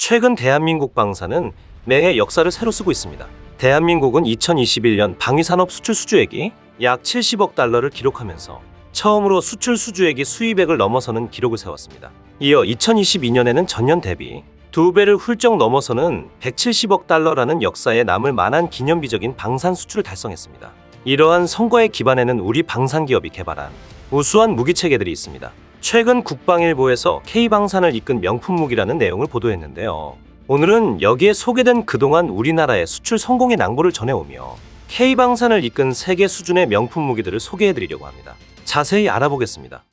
최근 대한민국 방산은 매해 역사를 새로 쓰고 있습니다. 대한민국은 2021년 방위산업 수출 수주액이 약 70억 달러를 기록하면서 처음으로 수출 수주액이 수입액을 넘어서는 기록을 세웠습니다. 이어 2022년에는 전년 대비 2배를 훌쩍 넘어서는 170억 달러라는 역사에 남을 만한 기념비적인 방산 수출을 달성했습니다. 이러한 성과의 기반에는 우리 방산기업이 개발한 우수한 무기체계들이 있습니다. 최근 국방일보에서 K방산을 이끈 명품 무기라는 내용을 보도했는데요. 오늘은 여기에 소개된 그동안 우리나라의 수출 성공의 낭보를 전해오며 K방산을 이끈 세계 수준의 명품 무기들을 소개해드리려고 합니다. 자세히 알아보겠습니다.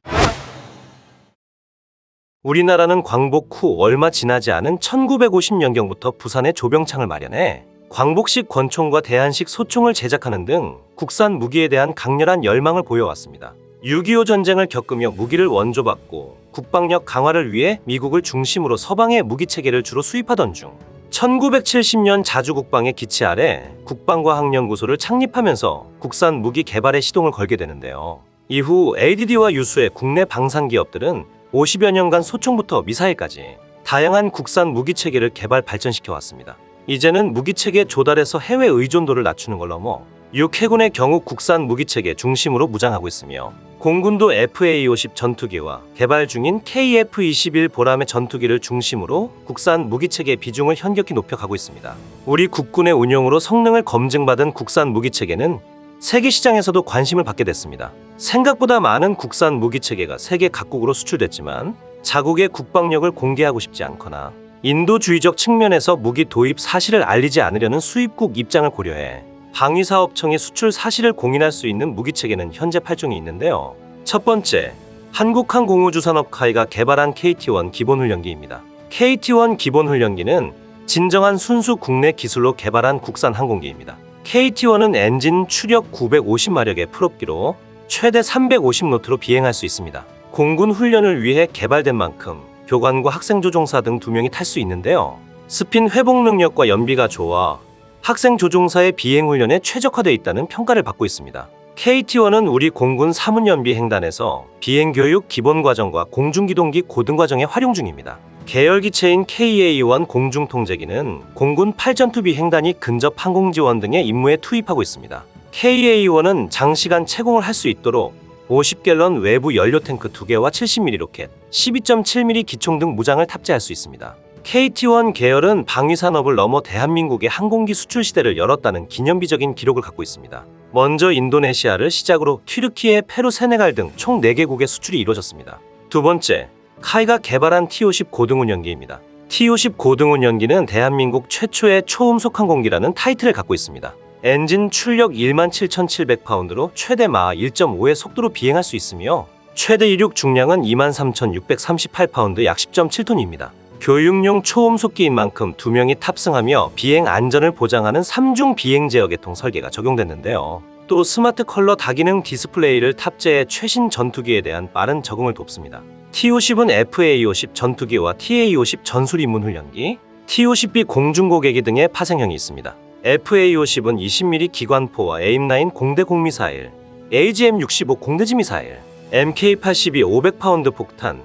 우리나라는 광복 후 얼마 지나지 않은 1950년경부터 부산에 조병창을 마련해 광복식 권총과 대한식 소총을 제작하는 등 국산 무기에 대한 강렬한 열망을 보여왔습니다. 6.25 전쟁을 겪으며 무기를 원조받고 국방력 강화를 위해 미국을 중심으로 서방의 무기체계를 주로 수입하던 중 1970년 자주국방의 기치 아래 국방과학연구소를 창립하면서 국산 무기 개발에 시동을 걸게 되는데요. 이후 ADD와 유수의 국내 방산기업들은 50여 년간 소총부터 미사일까지 다양한 국산 무기체계를 개발 발전시켜 왔습니다. 이제는 무기체계 조달에서 해외 의존도를 낮추는 걸 넘어 육해군의 경우 국산 무기체계 중심으로 무장하고 있으며 공군도 FA-50 전투기와 개발 중인 KF-21 보람의 전투기를 중심으로 국산 무기체계 비중을 현격히 높여가고 있습니다. 우리 국군의 운용으로 성능을 검증받은 국산 무기체계는 세계 시장에서도 관심을 받게 됐습니다. 생각보다 많은 국산 무기체계가 세계 각국으로 수출됐지만 자국의 국방력을 공개하고 싶지 않거나 인도주의적 측면에서 무기 도입 사실을 알리지 않으려는 수입국 입장을 고려해 방위사업청이 수출 사실을 공인할 수 있는 무기체계는 현재 8종이 있는데요. 첫 번째, 한국항공우주산업 카이가 개발한 KT-1 기본훈련기입니다. KT-1 기본훈련기는 진정한 순수 국내 기술로 개발한 국산 항공기입니다. KT-1은 엔진 추력 950마력의 풀업기로 최대 350노트로 비행할 수 있습니다. 공군 훈련을 위해 개발된 만큼 교관과 학생조종사 등 2명이 탈 수 있는데요. 스핀 회복 능력과 연비가 좋아 학생조종사의 비행훈련에 최적화되어 있다는 평가를 받고 있습니다. KT-1은 우리 공군 사문연비행단에서 비행교육 기본과정과 공중기동기 고등과정에 활용 중입니다. 계열기체인 KA-1 공중통제기는 공군 8전투비 행단이 근접 항공지원 등의 임무에 투입하고 있습니다. KA-1은 장시간 채공을 할 수 있도록 50갤런 외부 연료탱크 2개와 70mm 로켓, 12.7mm 기총 등 무장을 탑재할 수 있습니다. KT-1 계열은 방위산업을 넘어 대한민국의 항공기 수출 시대를 열었다는 기념비적인 기록을 갖고 있습니다. 먼저 인도네시아를 시작으로 튀르키예, 페루, 세네갈 등 총 4개국의 수출이 이루어졌습니다. 두 번째, 카이가 개발한 T-50 고등운영기입니다. T-50 고등운영기는 대한민국 최초의 초음속 항공기라는 타이틀을 갖고 있습니다. 엔진 출력 17,700파운드로 최대 마하 1.5의 속도로 비행할 수 있으며 최대 이륙 중량은 23,638파운드 약 10.7톤입니다. 교육용 초음속기인 만큼 2명이 탑승하며 비행 안전을 보장하는 3중 비행 제어 계통 설계가 적용됐는데요. 또 스마트 컬러 다기능 디스플레이를 탑재해 최신 전투기에 대한 빠른 적응을 돕습니다. T-50은 FA-50 전투기와 TA-50 전술 입문 훈련기, T-50B 공중고개기 등의 파생형이 있습니다. FA-50은 20mm 기관포와 AIM-9 공대 공미사일, AGM-65 공대지 미사일, MK-82 500파운드 폭탄,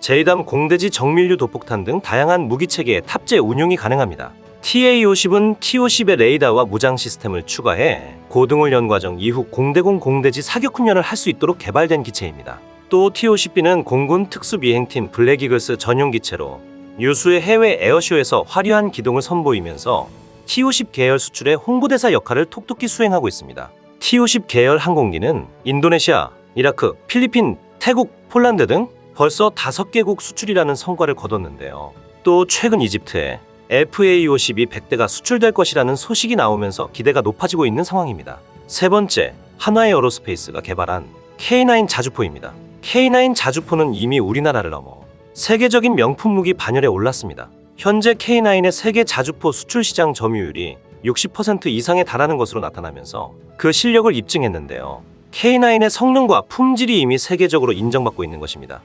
제이담 공대지 정밀류 도폭탄 등 다양한 무기체계에 탑재 운용이 가능합니다. TA-50은 T-50의 레이더와 무장 시스템을 추가해 고등훈련 과정 이후 공대공 공대지 사격 훈련을 할 수 있도록 개발된 기체입니다. 또 T-50B는 공군 특수비행팀 블랙이글스 전용 기체로 유수의 해외 에어쇼에서 화려한 기동을 선보이면서 T-50 계열 수출의 홍보대사 역할을 톡톡히 수행하고 있습니다. T-50 계열 항공기는 인도네시아, 이라크, 필리핀, 태국, 폴란드 등 벌써 5개국 수출이라는 성과를 거뒀는데요. 또 최근 이집트에 FA-50이 100대가 수출될 것이라는 소식이 나오면서 기대가 높아지고 있는 상황입니다. 세 번째, 한화에어로스페이스가 개발한 K9 자주포입니다. K9 자주포는 이미 우리나라를 넘어 세계적인 명품 무기 반열에 올랐습니다. 현재 K9의 세계 자주포 수출 시장 점유율이 60% 이상에 달하는 것으로 나타나면서 그 실력을 입증했는데요. K9의 성능과 품질이 이미 세계적으로 인정받고 있는 것입니다.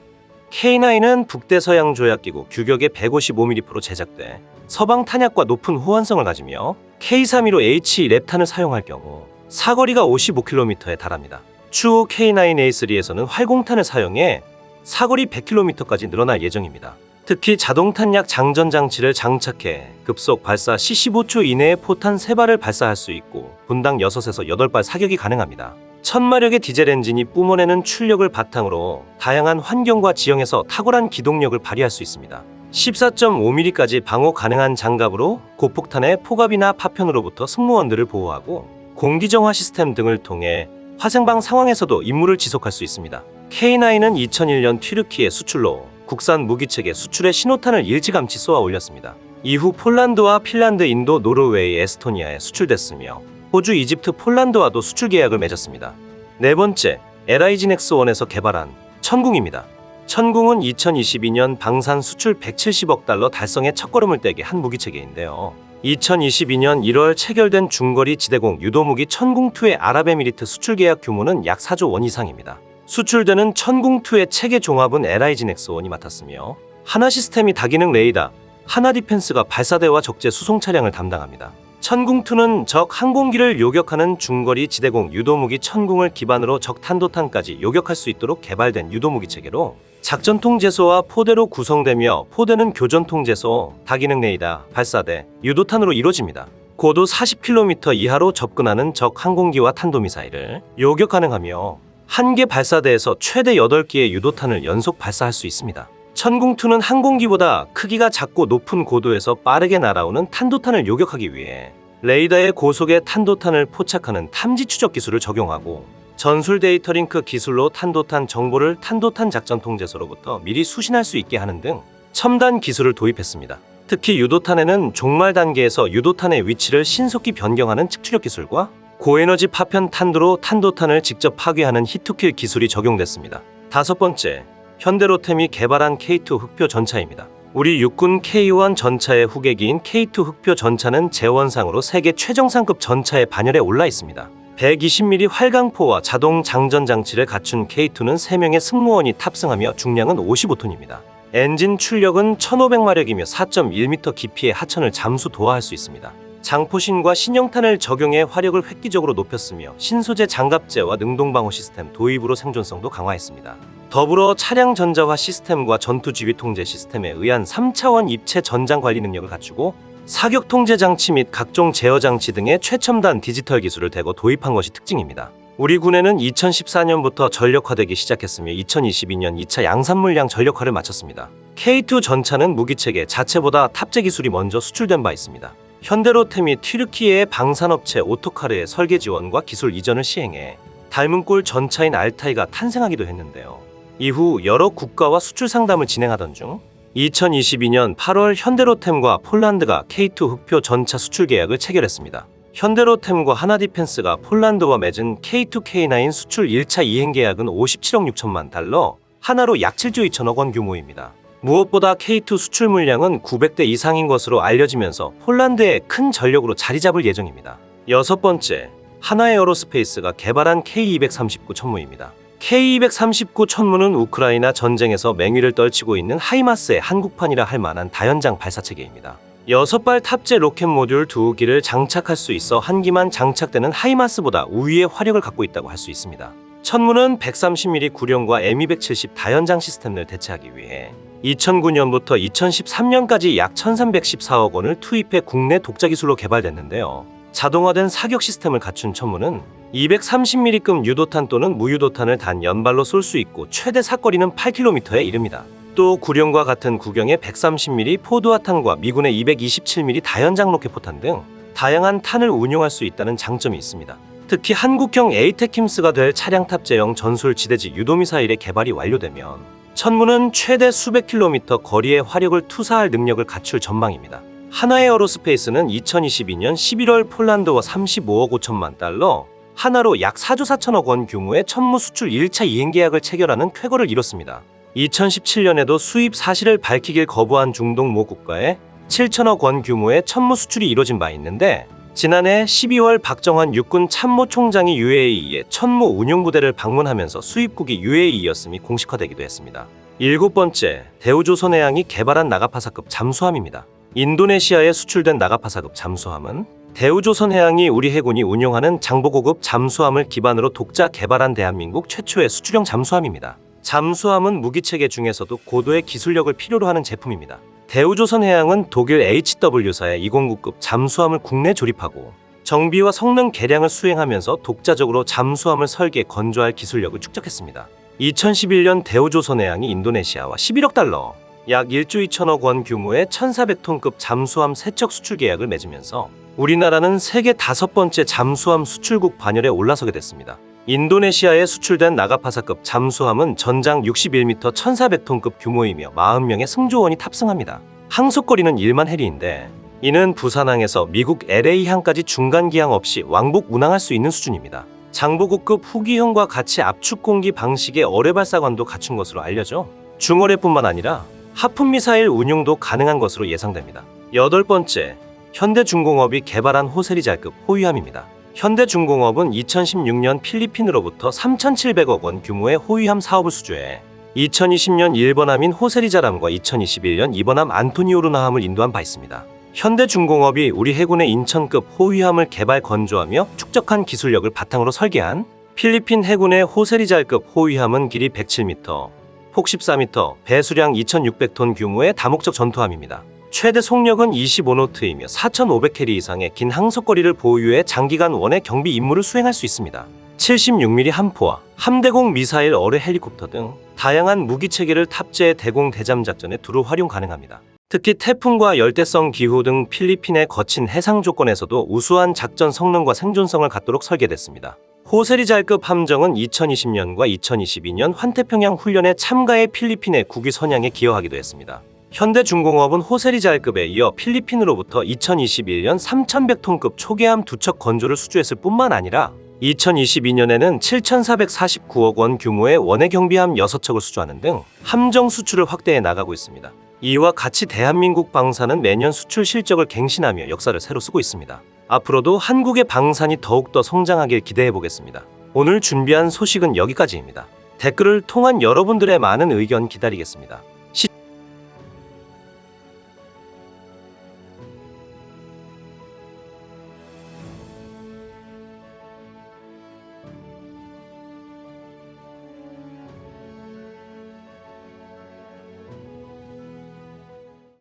K9은 북대서양 조약기구 규격의 155mm 제작돼 서방 탄약과 높은 호환성을 가지며 K315H 랩탄을 사용할 경우 사거리가 55km에 달합니다. 추후 K9A3에서는 활공탄을 사용해 사거리 100km까지 늘어날 예정입니다. 특히 자동 탄약 장전 장치를 장착해 급속 발사 시 15초 이내에 포탄 3발을 발사할 수 있고 분당 6에서 8발 사격이 가능합니다. 1000마력의 디젤 엔진이 뿜어내는 출력을 바탕으로 다양한 환경과 지형에서 탁월한 기동력을 발휘할 수 있습니다. 14.5mm까지 방호 가능한 장갑으로 고폭탄의 포갑이나 파편으로부터 승무원들을 보호하고 공기정화 시스템 등을 통해 화생방 상황에서도 임무를 지속할 수 있습니다. K9은 2001년 튀르키예 수출로 국산 무기체계 수출의 신호탄을 일찌감치 쏘아 올렸습니다. 이후 폴란드와 핀란드, 인도, 노르웨이, 에스토니아에 수출됐으며 호주, 이집트, 폴란드와도 수출 계약을 맺었습니다. 네 번째, LIG 넥스1에서 개발한 천궁입니다. 천궁은 2022년 방산 수출 170억 달러 달성의 첫걸음을 떼게 한 무기체계인데요. 2022년 1월 체결된 중거리 지대공 유도무기 천궁2의 아랍에미리트 수출 계약 규모는 약 4조 원 이상입니다. 수출되는 천궁2의 체계 종합은 LIG 넥스1이 맡았으며 하나 시스템이 다기능 레이더, 하나 디펜스가 발사대와 적재 수송 차량을 담당합니다. 천궁2는 적 항공기를 요격하는 중거리 지대공 유도무기 천궁을 기반으로 적 탄도탄까지 요격할 수 있도록 개발된 유도무기 체계로 작전 통제소와 포대로 구성되며 포대는 교전 통제소, 다기능 레이더, 발사대, 유도탄으로 이루어집니다. 고도 40km 이하로 접근하는 적 항공기와 탄도미사일을 요격 가능하며 한 개 발사대에서 최대 8개의 유도탄을 연속 발사할 수 있습니다. 천궁2는 항공기보다 크기가 작고 높은 고도에서 빠르게 날아오는 탄도탄을 요격하기 위해 레이더에 고속의 탄도탄을 포착하는 탐지 추적 기술을 적용하고 전술 데이터 링크 기술로 탄도탄 정보를 탄도탄 작전 통제소로부터 미리 수신할 수 있게 하는 등 첨단 기술을 도입했습니다. 특히 유도탄에는 종말 단계에서 유도탄의 위치를 신속히 변경하는 측추력 기술과 고에너지 파편 탄두로 탄도탄을 직접 파괴하는 히트킬 기술이 적용됐습니다. 다섯 번째, 현대로템이 개발한 K2 흑표 전차입니다. 우리 육군 K1 전차의 후계기인 K2 흑표 전차는 재원상으로 세계 최정상급 전차의 반열에 올라 있습니다. 120mm 활강포와 자동 장전 장치를 갖춘 K2는 3명의 승무원이 탑승하며 중량은 55톤입니다. 엔진 출력은 1500마력이며 4.1m 깊이의 하천을 잠수 도하할 수 있습니다. 장포신과 신형탄을 적용해 화력을 획기적으로 높였으며 신소재 장갑재와 능동방어 시스템 도입으로 생존성도 강화했습니다. 더불어 차량 전자화 시스템과 전투 지휘 통제 시스템에 의한 3차원 입체 전장 관리 능력을 갖추고 사격 통제 장치 및 각종 제어 장치 등의 최첨단 디지털 기술을 대거 도입한 것이 특징입니다. 우리 군에는 2014년부터 전력화되기 시작했으며 2022년 2차 양산 물량 전력화를 마쳤습니다. K2 전차는 무기체계 자체보다 탑재 기술이 먼저 수출된 바 있습니다. 현대로템이 튀르키예의 방산업체 오토카르의 설계 지원과 기술 이전을 시행해 닮은 꼴 전차인 알타이가 탄생하기도 했는데요. 이후 여러 국가와 수출 상담을 진행하던 중 2022년 8월 현대로템과 폴란드가 K2 흑표 전차 수출 계약을 체결했습니다. 현대로템과 하나디펜스가 폴란드와 맺은 K2 K9 수출 1차 이행 계약은 57억 6천만 달러, 하나로 약 7조 2천억 원 규모입니다. 무엇보다 K2 수출 물량은 900대 이상인 것으로 알려지면서 폴란드에 큰 전력으로 자리 잡을 예정입니다. 여섯 번째, 하나에어로스페이스가 개발한 K239 천무입니다. K239 천무는 우크라이나 전쟁에서 맹위를 떨치고 있는 하이마스의 한국판이라 할 만한 다연장 발사체계입니다. 6발 탑재 로켓 모듈 2기를 장착할 수 있어 한 기만 장착되는 하이마스보다 우위의 화력을 갖고 있다고 할 수 있습니다. 천무는 130mm 구룡과 M270 다연장 시스템을 대체하기 위해 2009년부터 2013년까지 약 1314억 원을 투입해 국내 독자 기술로 개발됐는데요. 자동화된 사격 시스템을 갖춘 천무는 230mm급 유도탄 또는 무유도탄을 단 연발로 쏠 수 있고 최대 사거리는 8km에 이릅니다. 또 구룡과 같은 구경의 130mm 포드화탄과 미군의 227mm 다연장 로켓포탄 등 다양한 탄을 운용할 수 있다는 장점이 있습니다. 특히 한국형 에이테킴스가 될 차량 탑재형 전술 지대지 유도미사일의 개발이 완료되면 천무는 최대 수백 킬로미터 거리의 화력을 투사할 능력을 갖출 전망입니다. 하나에어로스페이스는 2022년 11월 폴란드와 35억 5천만 달러, 하나로 약 4조 4천억 원 규모의 천무 수출 1차 이행 계약을 체결하는 쾌거를 이뤘습니다. 2017년에도 수입 사실을 밝히길 거부한 중동 모 국가에 7천억 원 규모의 천무 수출이 이뤄진 바 있는데 지난해 12월 박정환 육군 참모총장이 UAE의 천무 운용부대를 방문하면서 수입국이 UAE였음이 공식화되기도 했습니다. 일곱 번째, 대우조선해양이 개발한 나가파사급 잠수함입니다. 인도네시아에 수출된 나가파사급 잠수함은 대우조선해양이 우리 해군이 운용하는 장보고급 잠수함을 기반으로 독자 개발한 대한민국 최초의 수출형 잠수함입니다. 잠수함은 무기체계 중에서도 고도의 기술력을 필요로 하는 제품입니다. 대우조선해양은 독일 HW사의 209급 잠수함을 국내 조립하고 정비와 성능 개량을 수행하면서 독자적으로 잠수함을 설계, 건조할 기술력을 축적했습니다. 2011년 대우조선해양이 인도네시아와 11억 달러, 약 1조 2천억 원 규모의 1,400톤급 잠수함 세척 수출 계약을 맺으면서 우리나라는 세계 5번째 잠수함 수출국 반열에 올라서게 됐습니다. 인도네시아에 수출된 나가파사급 잠수함은 전장 61m 1,400톤급 규모이며 40명의 승조원이 탑승합니다. 항속거리는 1만 해리인데 이는 부산항에서 미국 LA항까지 중간기항 없이 왕복 운항할 수 있는 수준입니다. 장보고급 후기형과 같이 압축공기 방식의 어뢰 발사관도 갖춘 것으로 알려져 중어뢰뿐만 아니라 하프미사일 운용도 가능한 것으로 예상됩니다. 8번째, 현대중공업이 개발한 호세리잘급 호위함입니다. 현대중공업은 2016년 필리핀으로부터 3,700억 원 규모의 호위함 사업을 수주해 2020년 1번함인 호세리자람과 2021년 2번함 안토니오루나함을 인도한 바 있습니다. 현대중공업이 우리 해군의 인천급 호위함을 개발 건조하며 축적한 기술력을 바탕으로 설계한 필리핀 해군의 호세리잘급 호위함은 길이 107m, 폭 14m, 배수량 2,600톤 규모의 다목적 전투함입니다. 최대 속력은 25노트이며 4,500캐리 이상의 긴 항속거리를 보유해 장기간 원의 경비 임무를 수행할 수 있습니다. 76mm 함포와 함대공 미사일 어뢰 헬리콥터 등 다양한 무기체계를 탑재해 대공 대잠 작전에 두루 활용 가능합니다. 특히 태풍과 열대성 기후 등 필리핀의 거친 해상 조건에서도 우수한 작전 성능과 생존성을 갖도록 설계됐습니다. 호세리잘급 함정은 2020년과 2022년 환태평양 훈련에 참가해 필리핀의 국위 선양에 기여하기도 했습니다. 현대중공업은 호세리잘급에 이어 필리핀으로부터 2021년 3,100톤급 초계함 2척 건조를 수주했을 뿐만 아니라 2022년에는 7,449억 원 규모의 원해 경비함 6척을 수주하는 등 함정 수출을 확대해 나가고 있습니다. 이와 같이 대한민국 방산은 매년 수출 실적을 갱신하며 역사를 새로 쓰고 있습니다. 앞으로도 한국의 방산이 더욱더 성장하길 기대해 보겠습니다. 오늘 준비한 소식은 여기까지입니다. 댓글을 통한 여러분들의 많은 의견 기다리겠습니다.